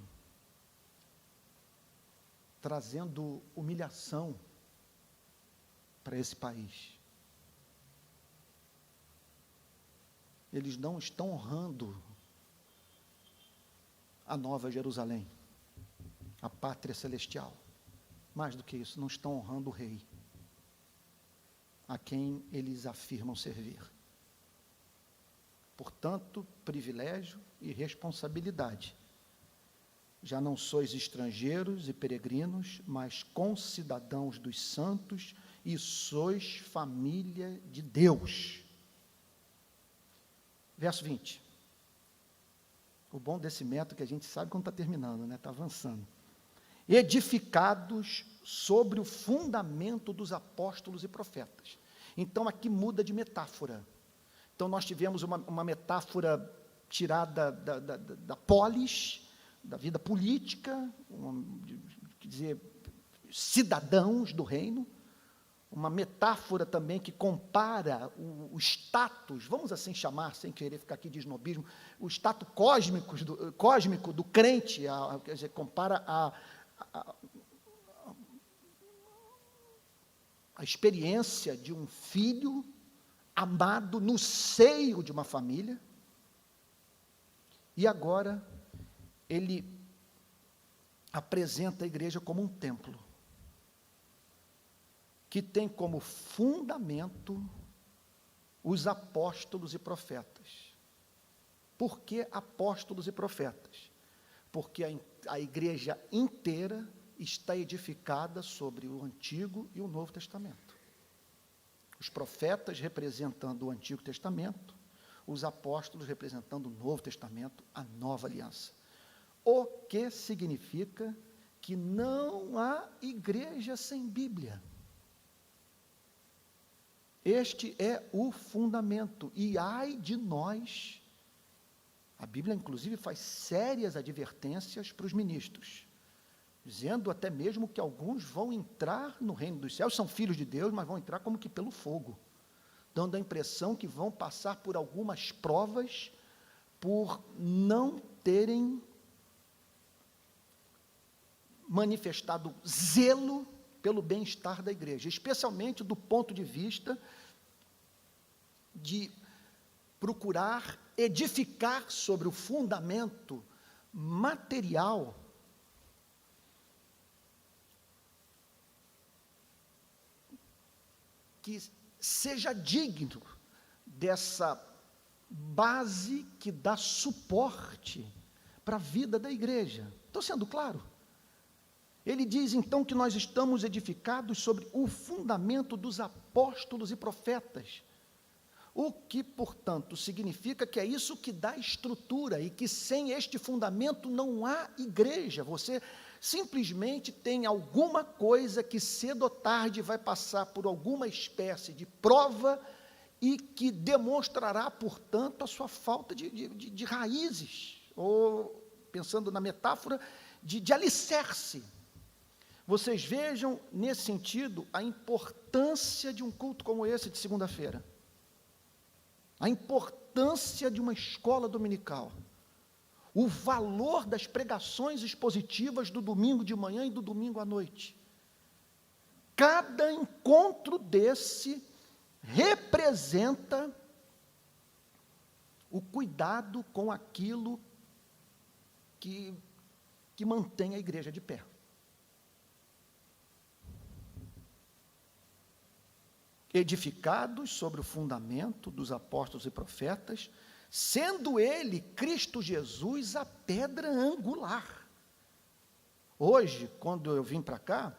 S1: trazendo humilhação para esse país. Eles não estão honrando a Nova Jerusalém, a pátria celestial. Mais do que isso, não estão honrando o rei, a quem eles afirmam servir. Portanto, privilégio e responsabilidade. Já não sois estrangeiros e peregrinos, mas concidadãos dos santos, e sois família de Deus. Verso 20. O bom desse método é que a gente sabe quando está terminando, né? Está avançando. Edificados sobre o fundamento dos apóstolos e profetas. Então, aqui muda de metáfora. Então, nós tivemos uma metáfora tirada da polis, da vida política, quer dizer, cidadãos do reino, uma metáfora também que compara o status, vamos assim chamar, sem querer ficar aqui de snobismo, o status cósmico do crente, quer dizer, compara a experiência de um filho amado no seio de uma família, e agora ele apresenta a igreja como um templo, que tem como fundamento os apóstolos e profetas. Por que apóstolos e profetas? Porque a igreja inteira está edificada sobre o Antigo e o Novo Testamento. Os profetas representando o Antigo Testamento, os apóstolos representando o Novo Testamento, a Nova Aliança. O que significa que não há igreja sem Bíblia. Este é o fundamento, e ai de nós, a Bíblia inclusive faz sérias advertências para os ministros. dizendo até mesmo que alguns vão entrar no reino dos céus, são filhos de Deus, mas vão entrar como que pelo fogo, dando a impressão que vão passar por algumas provas, por não terem manifestado zelo pelo bem-estar da igreja, especialmente do ponto de vista de procurar edificar sobre o fundamento material que seja digno dessa base que dá suporte para a vida da igreja. Estou sendo claro? Ele diz então que nós estamos edificados sobre o fundamento dos apóstolos e profetas, o que, portanto, significa que é isso que dá estrutura e que sem este fundamento não há igreja. Você simplesmente tem alguma coisa que cedo ou tarde vai passar por alguma espécie de prova e que demonstrará, portanto, a sua falta de raízes, ou, pensando na metáfora, de alicerce. Vocês vejam, nesse sentido, a importância de um culto como esse de segunda-feira, a importância de uma escola dominical, o valor das pregações expositivas do domingo de manhã e do domingo à noite. Cada encontro desse representa o cuidado com aquilo que mantém a igreja de pé. Edificados sobre o fundamento dos apóstolos e profetas, sendo ele, Cristo Jesus, a pedra angular. Hoje, quando eu vim para cá,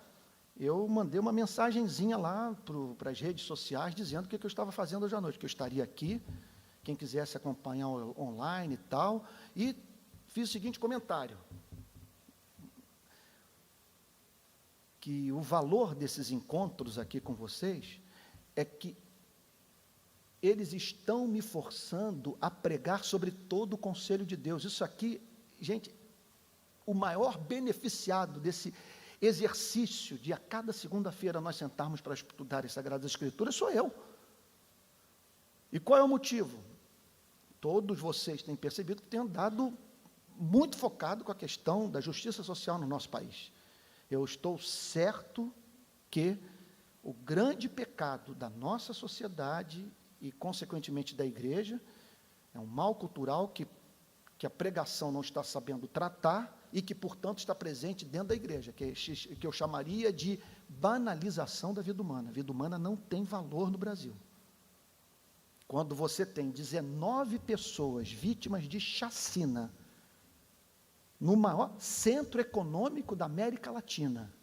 S1: eu mandei uma mensagenzinha lá para as redes sociais, dizendo o que eu estava fazendo hoje à noite, que eu estaria aqui, quem quisesse acompanhar online e tal, e fiz o seguinte comentário, que o valor desses encontros aqui com vocês é que eles estão me forçando a pregar sobre todo o conselho de Deus. Isso aqui, gente, o maior beneficiado desse exercício de a cada segunda-feira nós sentarmos para estudar as Sagradas Escrituras sou eu. E qual é o motivo? Todos vocês têm percebido que tenho andado muito focado com a questão da justiça social no nosso país. Eu estou certo que o grande pecado da nossa sociedade e, consequentemente, da igreja, é um mal cultural que a pregação não está sabendo tratar e que, portanto, está presente dentro da igreja, que eu chamaria de banalização da vida humana. A vida humana não tem valor no Brasil. Quando você tem 19 pessoas vítimas de chacina no maior centro econômico da América Latina,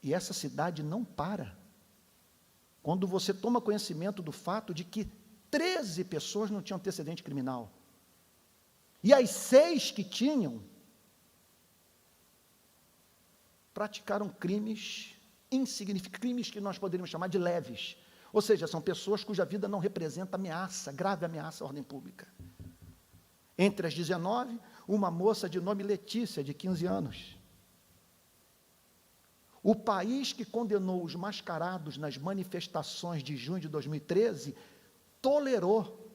S1: e essa cidade não para, quando você toma conhecimento do fato de que 13 pessoas não tinham antecedente criminal, e as 6 que tinham, praticaram crimes insignificantes, crimes que nós poderíamos chamar de leves, ou seja, são pessoas cuja vida não representa ameaça, grave ameaça à ordem pública. Entre as 19, uma moça de nome Letícia, de 15 anos. O país que condenou os mascarados nas manifestações de junho de 2013 tolerou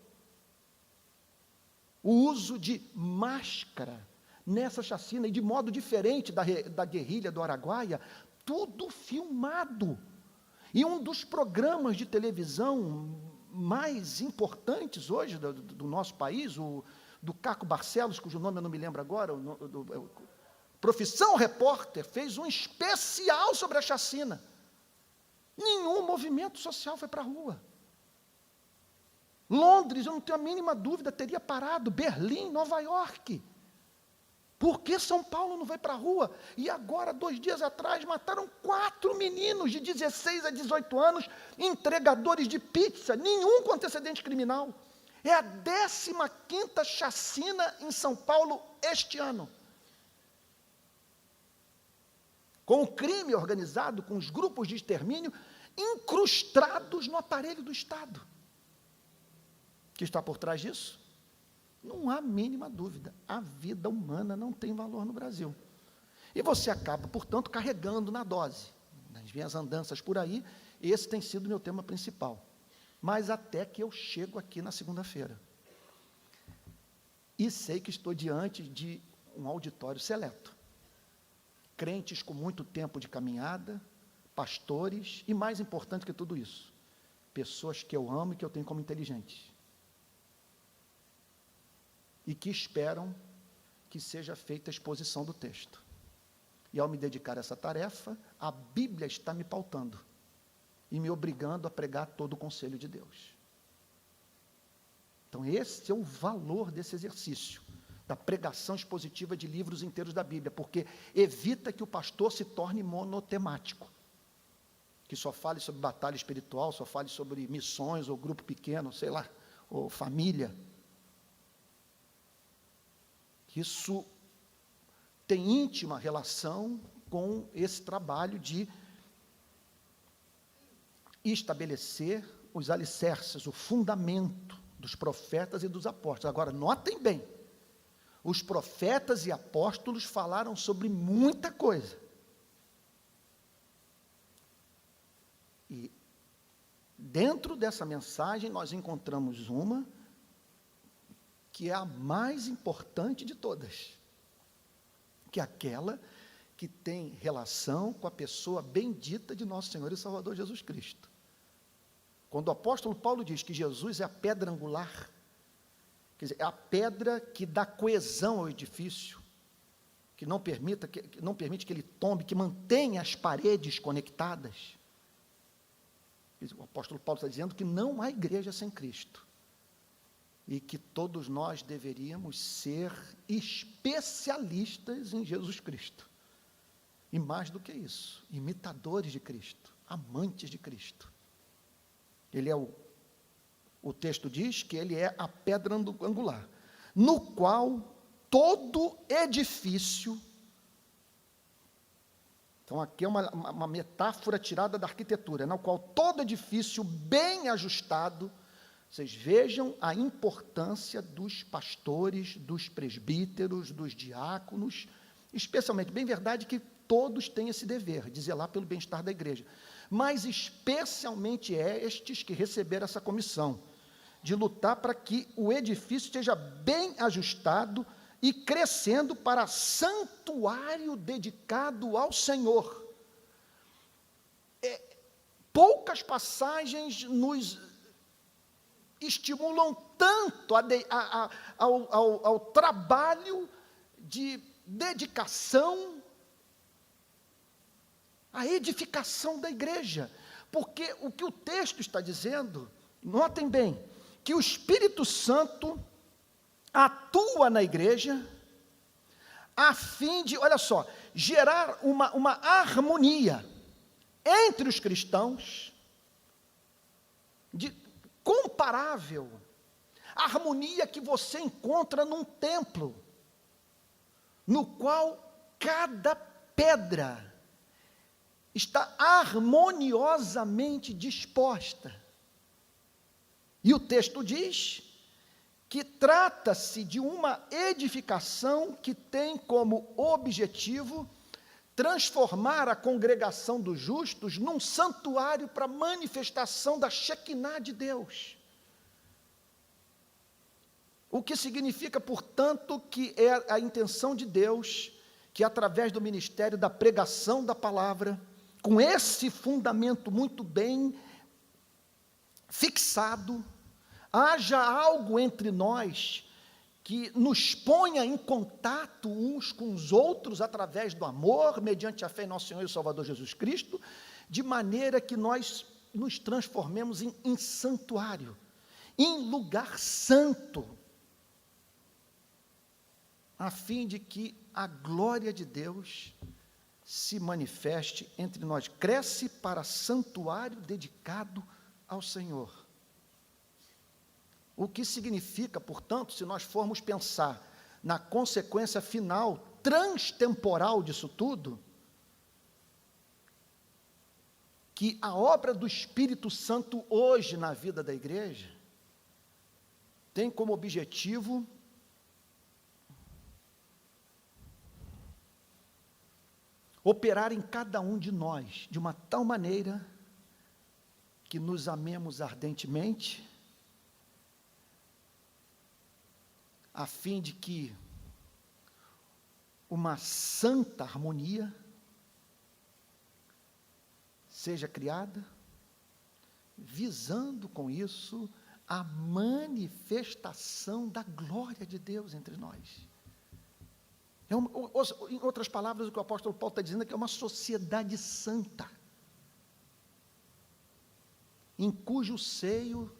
S1: o uso de máscara nessa chacina, e de modo diferente da guerrilha do Araguaia, tudo filmado. E um dos programas de televisão mais importantes hoje do nosso país, do Caco Barcelos, cujo nome eu não me lembro agora, Profissão Repórter, fez um especial sobre a chacina. Nenhum movimento social foi para a rua. Londres, eu não tenho a mínima dúvida, teria parado. Berlim, Nova York. Por que São Paulo não vai para a rua? E agora, 2 dias atrás, mataram 4 meninos de 16 a 18 anos, entregadores de pizza, nenhum com antecedente criminal. É a 15ª chacina em São Paulo este ano. Com o crime organizado, com os grupos de extermínio, incrustados no aparelho do Estado. O que está por trás disso? Não há mínima dúvida, a vida humana não tem valor no Brasil. E você acaba, portanto, carregando na dose. Nas minhas andanças por aí, esse tem sido o meu tema principal. Mas até que eu chego aqui na segunda-feira. E sei que estou diante de um auditório seleto. Crentes com muito tempo de caminhada, pastores, e mais importante que tudo isso, pessoas que eu amo e que eu tenho como inteligentes. E que esperam que seja feita a exposição do texto. E ao me dedicar a essa tarefa, a Bíblia está me pautando e me obrigando a pregar todo o conselho de Deus. Então esse é o valor desse exercício, da pregação expositiva de livros inteiros da Bíblia, porque evita que o pastor se torne monotemático, que só fale sobre batalha espiritual, só fale sobre missões, ou grupo pequeno, sei lá, ou família. Isso tem íntima relação com esse trabalho de estabelecer os alicerces, o fundamento dos profetas e dos apóstolos. Agora, notem bem, os profetas e apóstolos falaram sobre muita coisa. E dentro dessa mensagem nós encontramos uma que é a mais importante de todas, que é aquela que tem relação com a pessoa bendita de nosso Senhor e Salvador Jesus Cristo. Quando o apóstolo Paulo diz que Jesus é a pedra angular, quer dizer, é a pedra que dá coesão ao edifício, que não permite que ele tombe, que mantenha as paredes conectadas. O apóstolo Paulo está dizendo que não há igreja sem Cristo, e que todos nós deveríamos ser especialistas em Jesus Cristo, e mais do que isso, imitadores de Cristo, amantes de Cristo. Ele é o texto diz que ele é a pedra angular, no qual todo edifício, então aqui é uma metáfora tirada da arquitetura, no qual todo edifício bem ajustado, vocês vejam a importância dos pastores, dos presbíteros, dos diáconos, especialmente, bem verdade que todos têm esse dever, de zelar pelo bem-estar da igreja, mas especialmente estes que receberam essa comissão, de lutar para que o edifício esteja bem ajustado e crescendo para santuário dedicado ao Senhor. Poucas passagens nos estimulam tanto ao trabalho de dedicação à edificação da igreja, porque o que o texto está dizendo, notem bem, que o Espírito Santo atua na igreja a fim de, olha só, gerar uma harmonia entre os cristãos, comparável à harmonia que você encontra num templo, no qual cada pedra está harmoniosamente disposta. E o texto diz que trata-se de uma edificação que tem como objetivo transformar a congregação dos justos num santuário para manifestação da Shekinah de Deus. O que significa, portanto, que é a intenção de Deus que, através do ministério da pregação da palavra, com esse fundamento muito bem fixado, haja algo entre nós que nos ponha em contato uns com os outros através do amor, mediante a fé em nosso Senhor e Salvador Jesus Cristo, de maneira que nós nos transformemos em santuário, em lugar santo, a fim de que a glória de Deus se manifeste entre nós. Cresce para santuário dedicado ao Senhor. O que significa, portanto, se nós formos pensar na consequência final, transtemporal disso tudo, que a obra do Espírito Santo hoje na vida da igreja tem como objetivo operar em cada um de nós de uma tal maneira que nos amemos ardentemente, a fim de que uma santa harmonia seja criada, visando com isso a manifestação da glória de Deus entre nós. Em outras palavras, o que o apóstolo Paulo está dizendo é que é uma sociedade santa, em cujo seio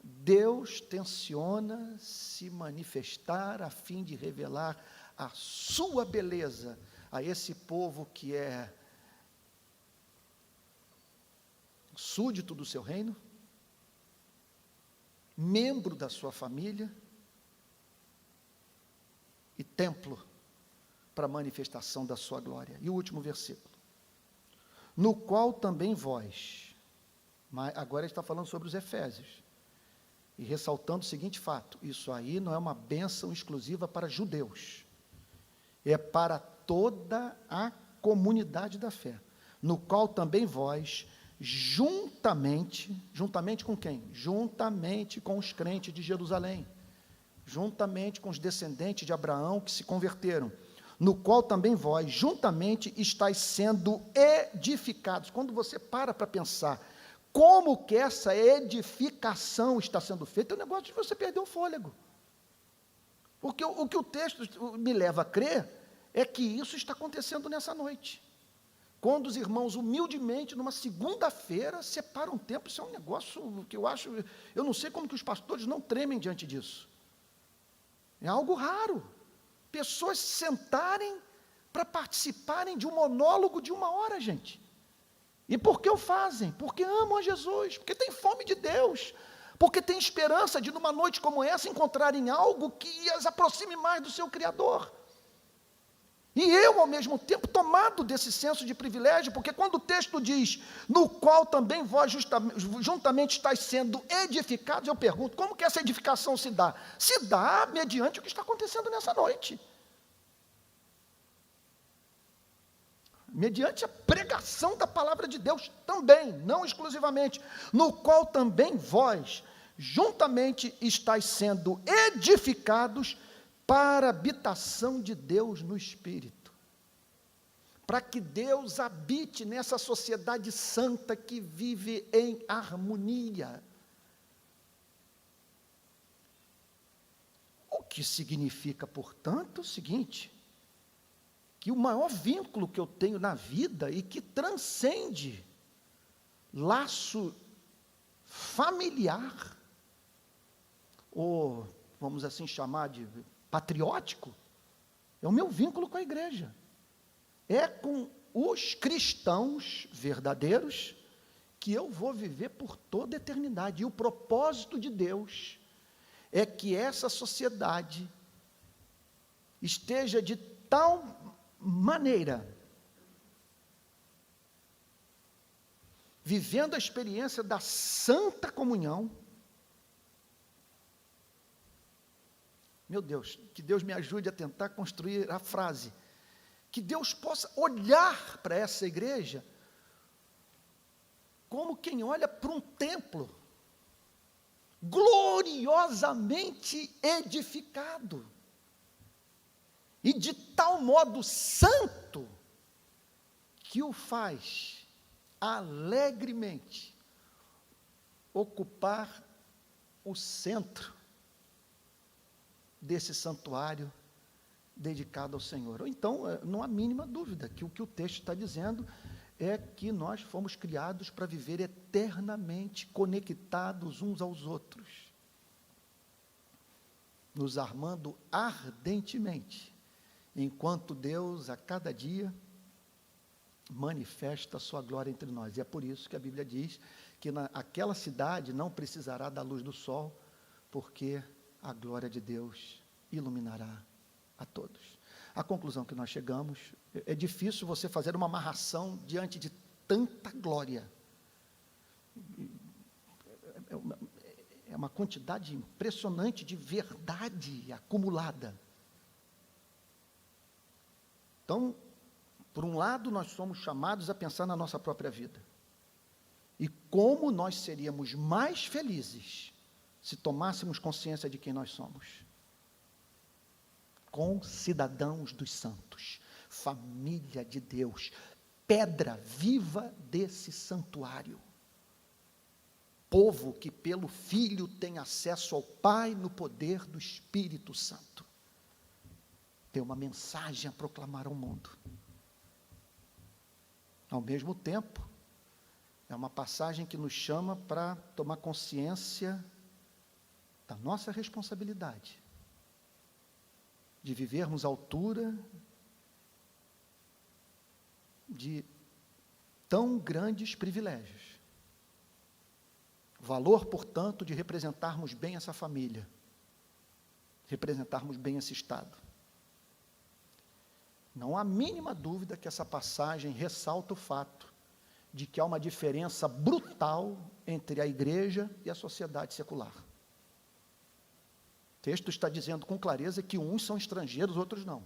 S1: Deus tenciona se manifestar a fim de revelar a sua beleza a esse povo que é súdito do seu reino, membro da sua família e templo para a manifestação da sua glória. E o último versículo: no qual também vós, mas agora ele está falando sobre os Efésios, e ressaltando o seguinte fato: isso aí não é uma bênção exclusiva para judeus, é para toda a comunidade da fé, no qual também vós, juntamente com quem? Juntamente com os crentes de Jerusalém, juntamente com os descendentes de Abraão que se converteram, no qual também vós, juntamente, estáis sendo edificados. Quando você para pensar como que essa edificação está sendo feita, é um negócio de você perder o fôlego. Porque o que o texto me leva a crer é que isso está acontecendo nessa noite. Quando os irmãos, humildemente, numa segunda-feira, separam um tempo, isso é um negócio que eu não sei como que os pastores não tremem diante disso. É algo raro. Pessoas se sentarem para participarem de um monólogo de 1 hora, gente. E por que o fazem? Porque amam a Jesus, porque têm fome de Deus, porque têm esperança de, numa noite como essa, encontrarem algo que as aproxime mais do seu Criador. E eu, ao mesmo tempo, tomado desse senso de privilégio, porque quando o texto diz, no qual também vós juntamente estáis sendo edificados, eu pergunto, como que essa edificação se dá? Se dá mediante o que está acontecendo nessa noite. Mediante a pregação da palavra de Deus também, não exclusivamente, no qual também vós juntamente estáis sendo edificados para a habitação de Deus no Espírito, para que Deus habite nessa sociedade santa que vive em harmonia. O que significa, portanto, o seguinte, que o maior vínculo que eu tenho na vida e que transcende laço familiar, ou vamos assim chamar de patriótico, é o meu vínculo com a igreja, é com os cristãos verdadeiros que eu vou viver por toda a eternidade. E o propósito de Deus é que essa sociedade esteja de tal maneira vivendo a experiência da santa comunhão. Meu Deus, que Deus me ajude a tentar construir a frase, que Deus possa olhar para essa igreja como quem olha para um templo gloriosamente edificado, e de tal modo santo, que o faz alegremente ocupar o centro desse santuário dedicado ao Senhor. Ou então, não há mínima dúvida que o texto está dizendo é que nós fomos criados para viver eternamente conectados uns aos outros, nos amando ardentemente, enquanto Deus, a cada dia, manifesta a sua glória entre nós. E é por isso que a Bíblia diz que aquela cidade não precisará da luz do sol, porque a glória de Deus iluminará a todos. A conclusão que nós chegamos, é difícil você fazer uma amarração diante de tanta glória. É uma quantidade impressionante de verdade acumulada. Então, Por um lado, nós somos chamados a pensar na nossa própria vida. E como nós seríamos mais felizes se tomássemos consciência de quem nós somos. Concidadãos dos santos, família de Deus, pedra viva desse santuário. Povo que pelo Filho tem acesso ao Pai no poder do Espírito Santo. Tem uma mensagem a proclamar ao mundo. Ao mesmo tempo, é uma passagem que nos chama para tomar consciência da nossa responsabilidade, de vivermos à altura de tão grandes privilégios. O valor, portanto, de representarmos bem essa família, representarmos bem esse Estado. Não há mínima dúvida que essa passagem ressalta o fato de que há uma diferença brutal entre a igreja e a sociedade secular. O texto está dizendo com clareza que uns são estrangeiros, outros não.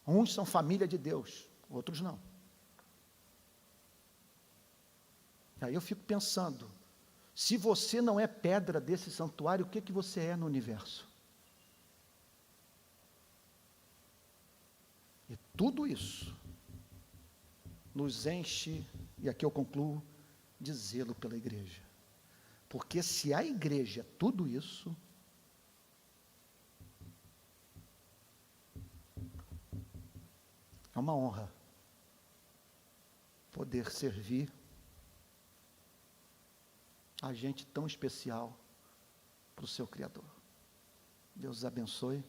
S1: Uns são família de Deus, outros não. Aí eu fico pensando, se você não é pedra desse santuário, o que você é no universo? E tudo isso nos enche, e aqui eu concluo, de zelo pela igreja. Porque se a igreja é tudo isso, é uma honra poder servir a gente tão especial para o seu Criador. Deus os abençoe.